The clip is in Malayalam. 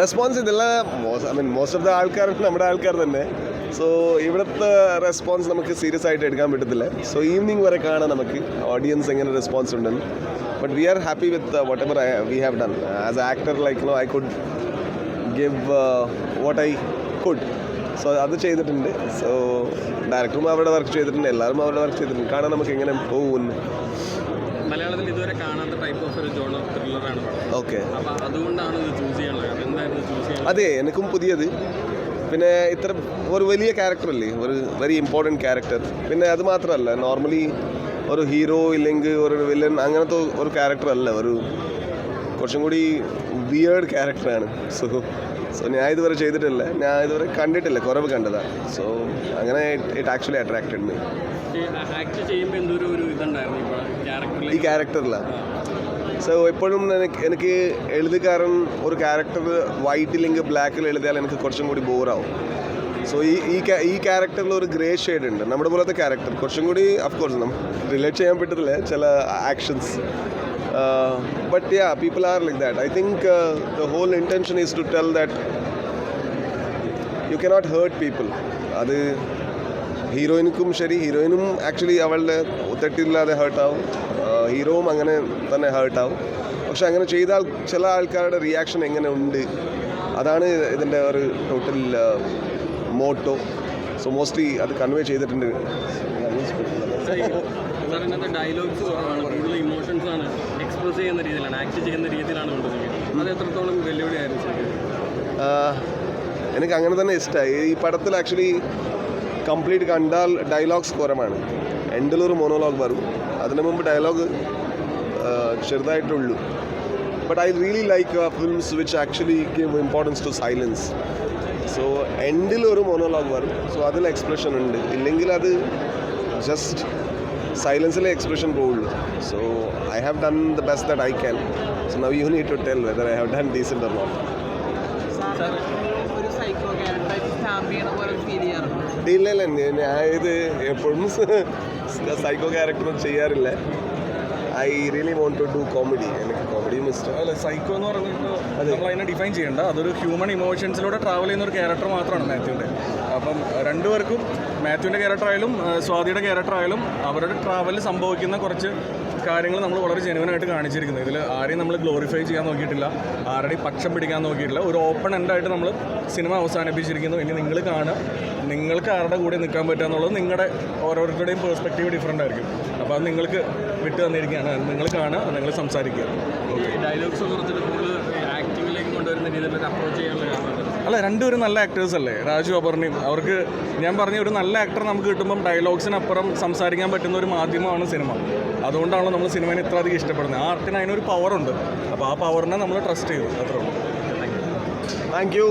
റെസ്പോൺസ് ഇതെല്ലാം മോസ്റ്റ് ഓഫ് ദ ആൾക്കാർ നമ്മുടെ ആൾക്കാർ തന്നെ. സോ ഇവിടുത്തെ റെസ്പോൺസ് നമുക്ക് സീരിയസ് ആയിട്ട് എടുക്കാൻ പറ്റത്തില്ല. സോ ഈവനിങ് വരെ കാണാം നമുക്ക് ഓഡിയൻസ് എങ്ങനെ റെസ്പോൺസ് ഉണ്ടെന്ന്. But we are happy with what ever we have done as A actor. Like I could give what I could. So അത് ചെയ്തിട്ടുണ്ട്. സോ ഡയറക്ടറും അവരുടെ വർക്ക് ചെയ്തിട്ടുണ്ട്, എല്ലാവരും അവരുടെ വർക്ക് ചെയ്തിട്ടുണ്ട്. കാണാൻ നമുക്ക് എങ്ങനെ പോകുന്നു. മലയാളത്തിൽ ഇതുവരെ കാണാത്ത ടൈപ്പ് ഓഫ് ഒരു ജോണർ ത്രില്ലറാണ്. ഓക്കെ, അതുകൊണ്ടാണ് ഇത് ചൂസ് ചെയ്യാനുള്ളത്. എന്തായിരുന്നു ചൂസ് ചെയ്യാൻ? അതെ, എനിക്കും പുതിയത്. പിന്നെ ഇത്ര ഒരു വലിയ ക്യാരക്ടറല്ലേ, ഒരു വെരി ഇമ്പോർട്ടൻറ്റ് ക്യാരക്ടർ. പിന്നെ അത് മാത്രമല്ല, നോർമലി ഒരു ഹീറോ ഇല്ലെങ്കിൽ ഒരു വില്ലൻ അങ്ങനത്തെ ഒരു ക്യാരക്ടർ അല്ല, ഒരു കുറച്ചും കൂടി വിയേർഡ് ക്യാരക്ടറാണ്. സോ ഞാൻ ഇതുവരെ ചെയ്തിട്ടില്ല, ഞാൻ ഇതുവരെ കണ്ടിട്ടില്ല, കുറവ് കണ്ടതാണ്. സോ അങ്ങനെ ഇറ്റ് ആക്ച്വലി അട്രാക്റ്റഡ് മീ. ഈ ക്യാരക്ടറിലാണ്. സോ എപ്പോഴും എനിക്ക് എഴുതുകാരൻ ഒരു ക്യാരക്ടർ വൈറ്റില്ലെങ്കിൽ ബ്ലാക്കിൽ എഴുതിയാൽ എനിക്ക് കുറച്ചും കൂടി ബോറാവും. സോ ഈ ക്യാരക്ടറിൽ ഒരു ഗ്രേ ഷെയ്ഡ് ഉണ്ട്. നമ്മുടെ പോലത്തെ ക്യാരക്ടർ കുറച്ചും കൂടി അഫ്കോഴ്സ് നമുക്ക് റിലേറ്റ് ചെയ്യാൻ പറ്റത്തില്ല ചില actions. But yeah, people are like that. I think the whole intention is to tell that you cannot hurt people. അത് ഹീറോയിനും ശരി, ഹീറോയിനും ആക്ച്വലി അവളുടെ തെറ്റില്ലാതെ ഹേർട്ടാവും, ഹീറോവും അങ്ങനെ തന്നെ ഹേർട്ടാവും. പക്ഷെ അങ്ങനെ ചെയ്താൽ ചില ആൾക്കാരുടെ റിയാക്ഷൻ എങ്ങനെ ഉണ്ട്, അതാണ് ഇതിൻ്റെ ഒരു ടോട്ടൽ മോട്ടോ. സോ മോസ്റ്റ്ലി അത് കൺവേ ചെയ്തിട്ടുണ്ട്. ഡയലോഗ്സ് കൂടുതൽ ഇമോഷൻസ് ആണ് എക്സ്പ്രസ് ചെയ്യുന്ന രീതിയിലാണ്, ആക്ട് ചെയ്യുന്ന രീതിയിലാണ് കൊണ്ടുവന്നത്. അത് എത്രത്തോളം വെല്ലുവിളിയായിരുന്നു? എനിക്ക് അങ്ങനെ തന്നെ ഇഷ്ടമായി. ഈ പടത്തിൽ ആക്ച്വലി കംപ്ലീറ്റ് കണ്ടാൽ ഡയലോഗ്സ് കുറവാണ്. എൻഡിലൊരു മോണോലോഗ് വരും, അതിനു മുമ്പ് ഡയലോഗ് ചെറുതായിട്ടുള്ളൂ. But I really like films which actually give importance to silence. So എൻഡിലൊരു മോണോലോഗ് വരും, സോ അതിൽ എക്സ്പ്രഷൻ ഉണ്ട്. ഇല്ലെങ്കിൽ അത് ജസ്റ്റ് സൈലൻസിലെ എക്സ്പ്രഷൻ പോവുള്ളൂ. So I have done the best that I can. So now you need to tell whether I have done decent or not. ഇല്ല, ഞാൻ ഇത് എപ്പോഴും സൈക്കോ ക്യാരക്ടറും ചെയ്യാറില്ല. I really want to do comedy. എനിക്ക് കോമഡിയും ഇഷ്ടം. അല്ല, സൈക്കോ എന്ന് പറഞ്ഞിട്ട് നമ്മൾ അതിനെ ഡിഫൈൻ ചെയ്യേണ്ട, അതൊരു ഹ്യൂമൻ ഇമോഷൻസിലൂടെ ട്രാവൽ ചെയ്യുന്ന ഒരു ക്യാരക്ടർ മാത്രമാണ് മാത്യുവിൻ്റെ. അപ്പം രണ്ടുപേർക്കും, മാത്യുവിൻ്റെ ക്യാരക്ടറായാലും സ്വാതിയുടെ ക്യാരക്ടറായാലും, അവരുടെ ട്രാവലിൽ സംഭവിക്കുന്ന കുറച്ച് കാര്യങ്ങൾ നമ്മൾ വളരെ ജെനുവനായിട്ട് കാണിച്ചിരിക്കുന്നത്. ഇതിൽ ആരെയും നമ്മൾ ഗ്ലോറിഫൈ ചെയ്യാൻ നോക്കിയിട്ടില്ല, ആരുടെയും പക്ഷം പിടിക്കാൻ നോക്കിയിട്ടില്ല. ഒരു ഓപ്പൺ എൻഡായിട്ട് നമ്മൾ സിനിമ അവസാനിപ്പിച്ചിരിക്കുന്നു. ഇനി നിങ്ങൾ കാണുക, നിങ്ങൾക്ക് ആരുടെ കൂടെ നിൽക്കാൻ പറ്റുക എന്നുള്ളത് നിങ്ങളുടെ ഓരോരുത്തരുടെയും പേഴ്സ്പെക്റ്റീവ് ഡിഫറൻ്റ് ആയിരിക്കും. അപ്പോൾ അത് നിങ്ങൾക്ക് വിട്ടു തന്നിരിക്കുകയാണ്. നിങ്ങൾ കാണുക, നിങ്ങൾ സംസാരിക്കുക. ഡയലോഗ്സ് കുറച്ചിട്ട് കൂടുതൽ ആക്ടിങ്ങിലേക്ക് കൊണ്ടുവരുന്ന രീതിയിൽ അപ്രോച്ച് ചെയ്യാനുള്ള കാരണം അല്ല, രണ്ടുപേരും നല്ല ആക്ടേഴ്സ് അല്ലേ, രാജു അപർണയും. അവർക്ക് ഞാൻ പറഞ്ഞ ഒരു നല്ല ആക്ടർ നമുക്ക് കിട്ടുമ്പം ഡയലോഗ്സിനപ്പുറം സംസാരിക്കാൻ പറ്റുന്ന ഒരു മാധ്യമമാണ് സിനിമ. അതുകൊണ്ടാണ് നമ്മൾ സിനിമയെ ഇത്ര അധികം ഇഷ്ടപ്പെടുന്നത്. ആ ആർട്ടിന് അതിനൊരു പവറുണ്ട്. അപ്പോൾ ആ പവറിനെ നമ്മൾ ട്രസ്റ്റ് ചെയ്തു, അത്രേ ഉള്ളൂ. Thank you.